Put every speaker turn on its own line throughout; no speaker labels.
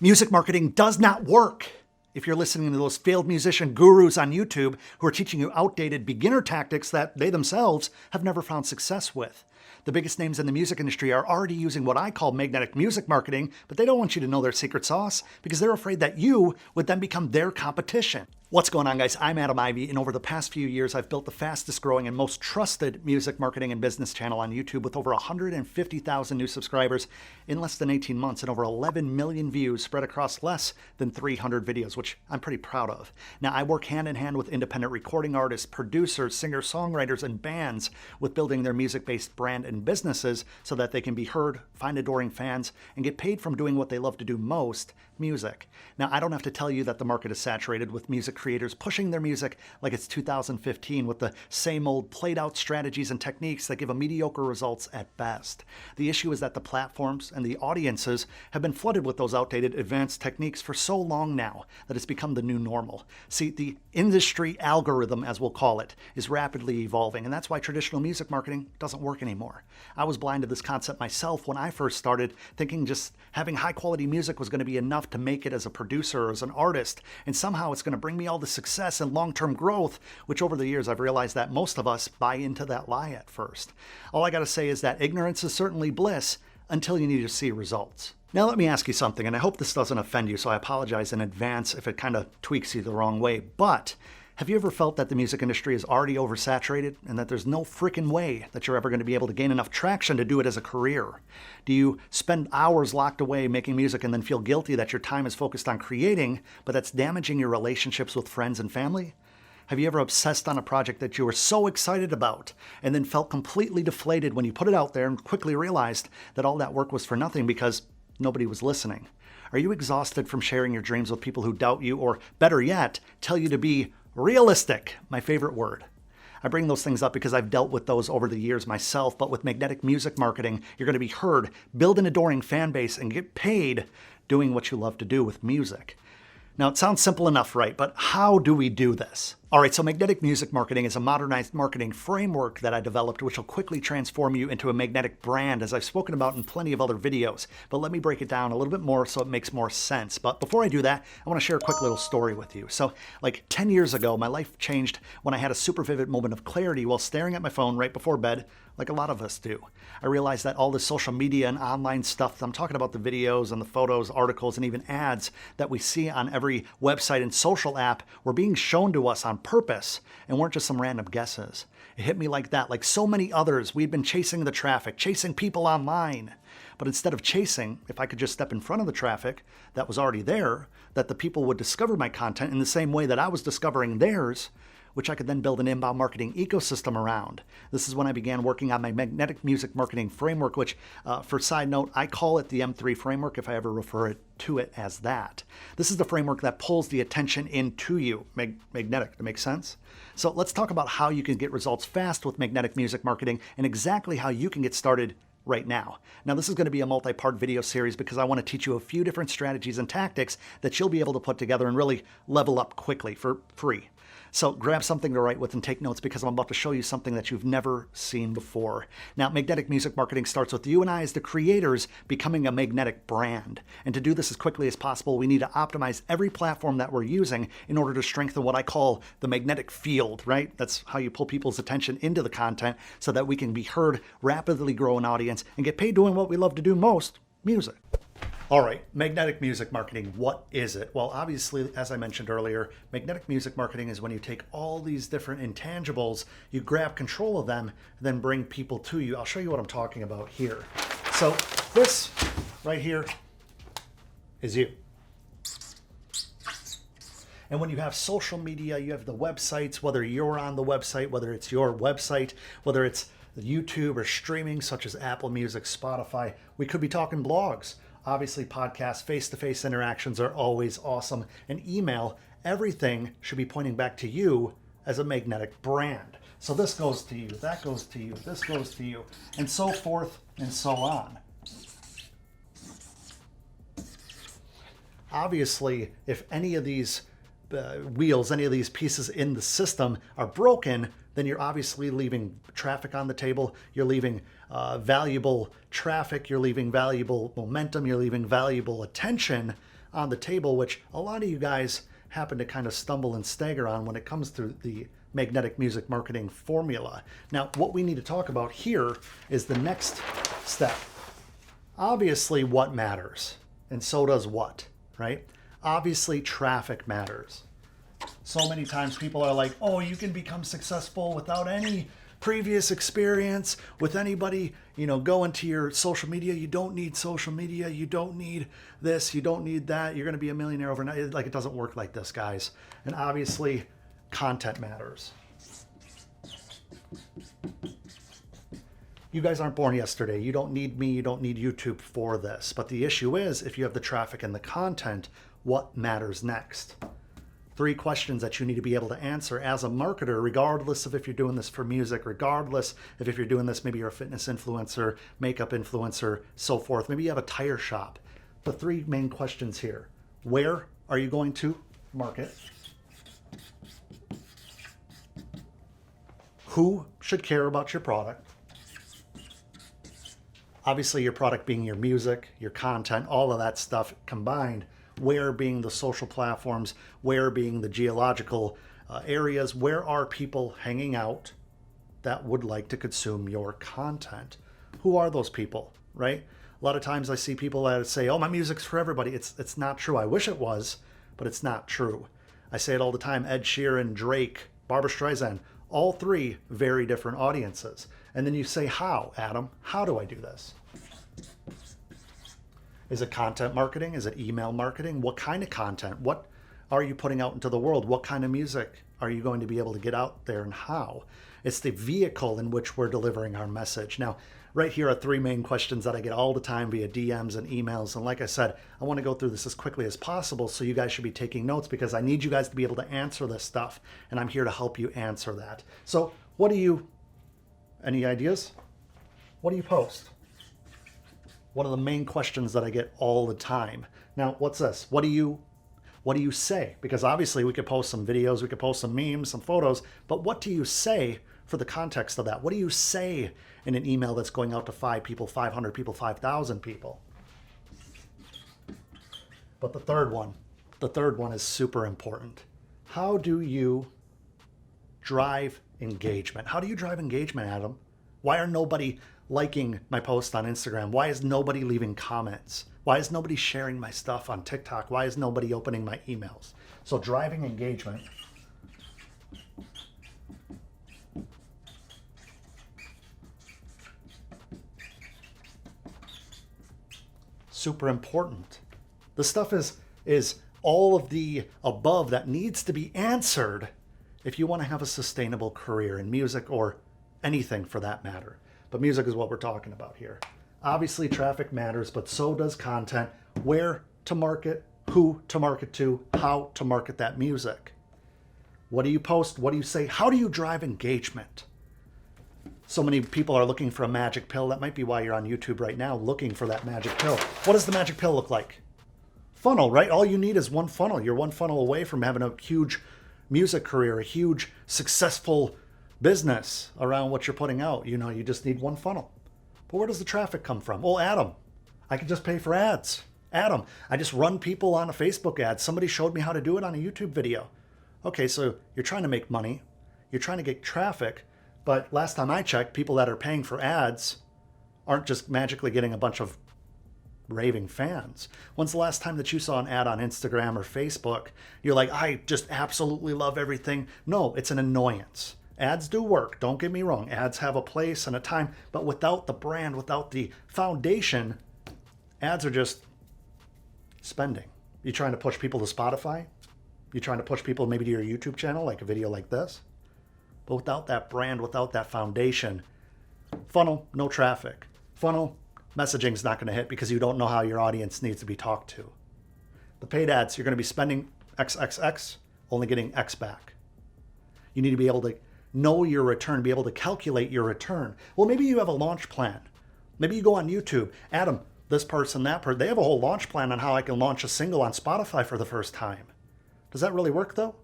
Music marketing does not work. If you're listening to those failed musician gurus on YouTube who are teaching you outdated beginner tactics that they themselves have never found success with. The biggest names in the music industry are already using what I call magnetic music marketing, but they don't want you to know their secret sauce because they're afraid that you would then become their competition. What's going on, guys? I'm Adam Ivy, and over the past few years, I've built the fastest growing and most trusted music marketing and business channel on YouTube with over 150,000 new subscribers in less than 18 months and over 11 million views spread across less than 300 videos, which I'm pretty proud of. Now, I work hand in hand with independent recording artists, producers, singers, songwriters, and bands with building their music-based brand and businesses so that they can be heard, find adoring fans, and get paid from doing what they love to do most, music. Now, I don't have to tell you that the market is saturated with music creators pushing their music like it's 2015 with the same old played out strategies and techniques that give them mediocre results at best. The issue is that the platforms and the audiences have been flooded with those outdated advanced techniques for so long now that it's become the new normal. See, the industry algorithm, as we'll call it, is rapidly evolving, and that's why traditional music marketing doesn't work anymore. I was blind to this concept myself when I first started, thinking just having high quality music was going to be enough to make it as a producer or as an artist, and somehow it's going to bring me all the success and long-term growth, which over the years I've realized that most of us buy into that lie at first. All I got to say is that ignorance is certainly bliss until you need to see results. Now let me ask you something, and I hope this doesn't offend you, so I apologize in advance if it kind of tweaks you the wrong way, but have you ever felt that the music industry is already oversaturated and that there's no freaking way that you're ever going to be able to gain enough traction to do it as a career? Do you spend hours locked away making music and then feel guilty that your time is focused on creating, but that's damaging your relationships with friends and family? Have you ever obsessed on a project that you were so excited about and then felt completely deflated when you put it out there and quickly realized that all that work was for nothing because nobody was listening? Are you exhausted from sharing your dreams with people who doubt you or, better yet, tell you to be realistic? My favorite word. I bring those things up because I've dealt with those over the years myself, but with magnetic music marketing, you're going to be heard, build an adoring fan base, and get paid doing what you love to do with music. Now, it sounds simple enough, right? But how do we do this? All right, so magnetic music marketing is a modernized marketing framework that I developed, which will quickly transform you into a magnetic brand, as I've spoken about in plenty of other videos. But let me break it down a little bit more so it makes more sense. But before I do that, I want to share a quick little story with you. So, like 10 years ago, my life changed when I had a super vivid moment of clarity while staring at my phone right before bed, like a lot of us do. I realized that all this social media and online stuff, I'm talking about the videos and the photos, articles, and even ads that we see on every website and social app were being shown to us on purpose and weren't just some random guesses. It hit me like that, like so many others. We'd been chasing the traffic, chasing people online. But instead of chasing, if I could just step in front of the traffic that was already there, that the people would discover my content in the same way that I was discovering theirs, which I could then build an inbound marketing ecosystem around. This is when I began working on my magnetic music marketing framework, which, for side note, I call it the M3 framework if I ever refer to it as that. This is the framework that pulls the attention into you, magnetic, to make sense? So let's talk about how you can get results fast with magnetic music marketing and exactly how you can get started right now. Now, this is going to be a multi-part video series because I want to teach you a few different strategies and tactics that you'll be able to put together and really level up quickly for free. So grab something to write with and take notes because I'm about to show you something that you've never seen before. Now, magnetic music marketing starts with you and I as the creators becoming a magnetic brand. And to do this as quickly as possible, we need to optimize every platform that we're using in order to strengthen what I call the magnetic field, right? That's how you pull people's attention into the content so that we can be heard, rapidly grow an audience, and get paid doing what we love to do most, music. All right, magnetic music marketing, what is it? Well, obviously, as I mentioned earlier, magnetic music marketing is when you take all these different intangibles, you grab control of them, then bring people to you. I'll show you what I'm talking about here. So this right here is you. And when you have social media, you have the websites, whether you're on the website, whether it's your website, whether it's YouTube or streaming such as Apple Music, Spotify, we could be talking blogs. Obviously, podcasts, face-to-face interactions are always awesome. And email, everything should be pointing back to you as a magnetic brand. So this goes to you, that goes to you, this goes to you, and so forth and so on. Obviously, if any of these wheels, any of these pieces in the system are broken, then you're obviously leaving traffic on the table, you're leaving valuable traffic, you're leaving valuable momentum, you're leaving valuable attention on the table, which a lot of you guys happen to kind of stumble and stagger on when it comes to the magnetic music marketing formula. Now, what we need to talk about here is the next step. Obviously, what matters, and so does what, right? Obviously, traffic matters. So many times people are like, oh, you can become successful without any previous experience with anybody, going to your social media. You don't need social media. You don't need this. You don't need that. You're going to be a millionaire overnight. Like, it doesn't work like this, guys. And obviously, content matters. You guys aren't born yesterday. You don't need me. You don't need YouTube for this. But the issue is, if you have the traffic and the content, what matters next? 3 questions that you need to be able to answer as a marketer, regardless of if you're doing this for music, regardless of if you're doing this, maybe you're a fitness influencer, makeup influencer, so forth. Maybe you have a tire shop. The 3 main questions here. Where are you going to market? Who should care about your product? Obviously, your product being your music, your content, all of that stuff combined. Where being the social platforms, where being the geological areas, where are people hanging out that would like to consume your content? Who are those people, right? A lot of times I see people that say, oh, my music's for everybody. It's not true. I wish it was, but it's not true. I say it all the time. Ed Sheeran, Drake, Barbra Streisand, all 3 very different audiences. And then you say, how, Adam? How do I do this? Is it content marketing? Is it email marketing? What kind of content? What are you putting out into the world? What kind of music are you going to be able to get out there, and how? It's the vehicle in which we're delivering our message. Now, right here are 3 main questions that I get all the time via DMs and emails. And like I said, I want to go through this as quickly as possible, so you guys should be taking notes, because I need you guys to be able to answer this stuff, and I'm here to help you answer that. So any ideas? What do you post? One of the main questions that I get all the time. Now, what's this? What do you say? Because obviously we could post some videos, we could post some memes, some photos, but what do you say for the context of that? What do you say in an email that's going out to 5 people, 500 people, 5,000 people? But the third one is super important. How do you drive engagement? How do you drive engagement, Adam? Why are nobody liking my post on Instagram? Why is nobody leaving comments? Why is nobody sharing my stuff on TikTok? Why is nobody opening my emails? So driving engagement. Super important. The stuff is all of the above that needs to be answered if you want to have a sustainable career in music, or anything for that matter. But music is what we're talking about here. Obviously, traffic matters, but so does content. Where to market, who to market to, how to market that music. What do you post? What do you say? How do you drive engagement? So many people are looking for a magic pill. That might be why you're on YouTube right now, looking for that magic pill. What does the magic pill look like? Funnel, right? All you need is one funnel. You're one funnel away from having a huge music career, a huge successful business around what you're putting out. You just need one funnel. But where does the traffic come from? Well, Adam, I can just pay for ads. Adam, I just run people on a Facebook ad. Somebody showed me how to do it on a YouTube video. Okay, so you're trying to make money. You're trying to get traffic. But last time I checked, people that are paying for ads aren't just magically getting a bunch of raving fans. When's the last time that you saw an ad on Instagram or Facebook? You're like, I just absolutely love everything. No, it's an annoyance. Ads do work, don't get me wrong. Ads have a place and a time, but without the brand, without the foundation, ads are just spending. You trying to push people to Spotify? You trying to push people maybe to your YouTube channel, like a video like this? But without that brand, without that foundation, funnel, no traffic. Funnel, messaging's not going to hit because you don't know how your audience needs to be talked to. The paid ads, you're going to be spending XXX, only getting X back. You need to be able to know your return, be able to calculate your return. Well, maybe you have a launch plan. Maybe you go on YouTube. Adam, this person, that person, they have a whole launch plan on how I can launch a single on Spotify for the first time. Does that really work though?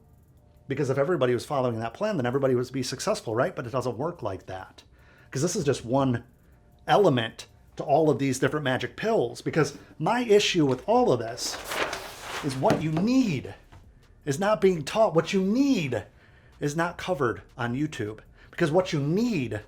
Because if everybody was following that plan, then everybody would be successful, right? But it doesn't work like that. Because this is just one element to all of these different magic pills. Because my issue with all of this is what you need is not being taught. What you need is not covered on YouTube. Because what you need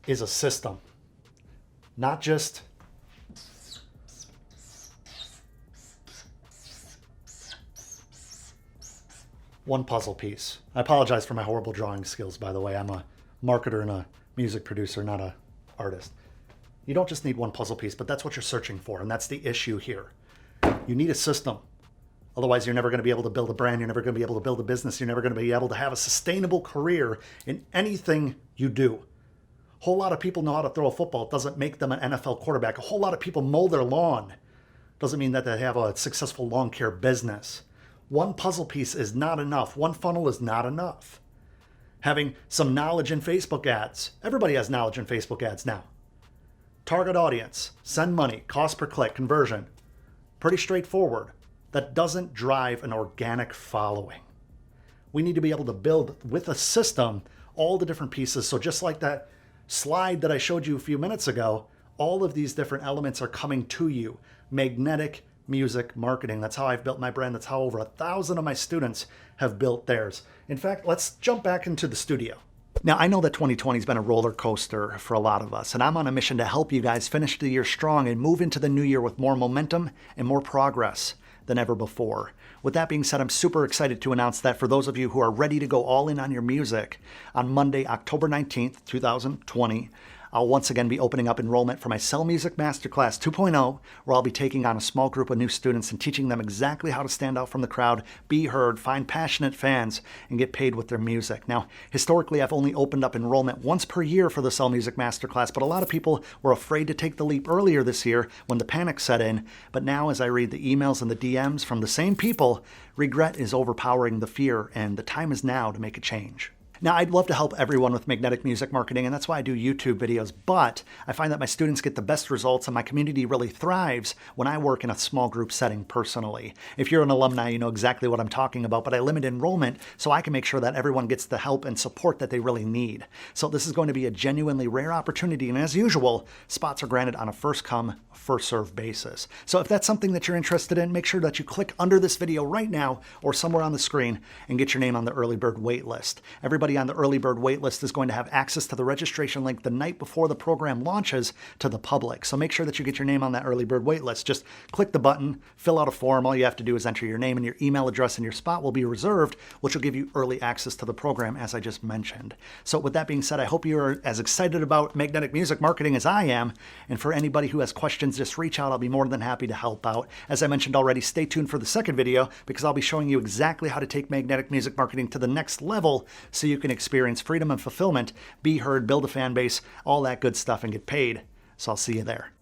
is a system, not just one puzzle piece. I apologize for my horrible drawing skills, by the way. I'm a marketer and a music producer, not an artist. You don't just need one puzzle piece, but that's what you're searching for, and that's the issue here. You need a system. Otherwise, you're never going to be able to build a brand. You're never going to be able to build a business. You're never going to be able to have a sustainable career in anything you do. A whole lot of people know how to throw a football. It doesn't make them an NFL quarterback. A whole lot of people mow their lawn. Doesn't mean that they have a successful lawn care business. One puzzle piece is not enough. One funnel is not enough. Having some knowledge in Facebook ads. Everybody has knowledge in Facebook ads now. Target audience, send money, cost per click, conversion. Pretty straightforward. That doesn't drive an organic following. We need to be able to build with a system all the different pieces. So just like that slide that I showed you a few minutes ago, all of these different elements are coming to you. Magnetic music marketing. That's how I've built my brand. That's how over 1,000 of my students have built theirs. In fact, let's jump back into the studio. Now, I know that 2020 has been a roller coaster for a lot of us, and I'm on a mission to help you guys finish the year strong and move into the new year with more momentum and more progress than ever before. With that being said, I'm super excited to announce that for those of you who are ready to go all in on your music, on Monday, October 19th, 2020, I'll once again be opening up enrollment for my Sell Music Masterclass 2.0, where I'll be taking on a small group of new students and teaching them exactly how to stand out from the crowd, be heard, find passionate fans, and get paid with their music. Now, historically, I've only opened up enrollment once per year for the Sell Music Masterclass, but a lot of people were afraid to take the leap earlier this year when the panic set in. But now, as I read the emails and the DMs from the same people, regret is overpowering the fear, and the time is now to make a change. Now, I'd love to help everyone with magnetic music marketing, and that's why I do YouTube videos, but I find that my students get the best results and my community really thrives when I work in a small group setting personally. If you're an alumni, you know exactly what I'm talking about, but I limit enrollment so I can make sure that everyone gets the help and support that they really need. So this is going to be a genuinely rare opportunity, and as usual, spots are granted on a first-come, first-served basis. So if that's something that you're interested in, make sure that you click under this video right now or somewhere on the screen and get your name on the early bird wait list. Everybody on the early bird waitlist is going to have access to the registration link the night before the program launches to the public. So make sure that you get your name on that early bird waitlist. Just click the button, fill out a form. All you have to do is enter your name and your email address, and your spot will be reserved, which will give you early access to the program, as I just mentioned. So with that being said, I hope you're as excited about magnetic music marketing as I am. And for anybody who has questions, just reach out. I'll be more than happy to help out. As I mentioned already, stay tuned for the second video because I'll be showing you exactly how to take magnetic music marketing to the next level so you can experience freedom and fulfillment, be heard, build a fan base, all that good stuff, and get paid. So I'll see you there.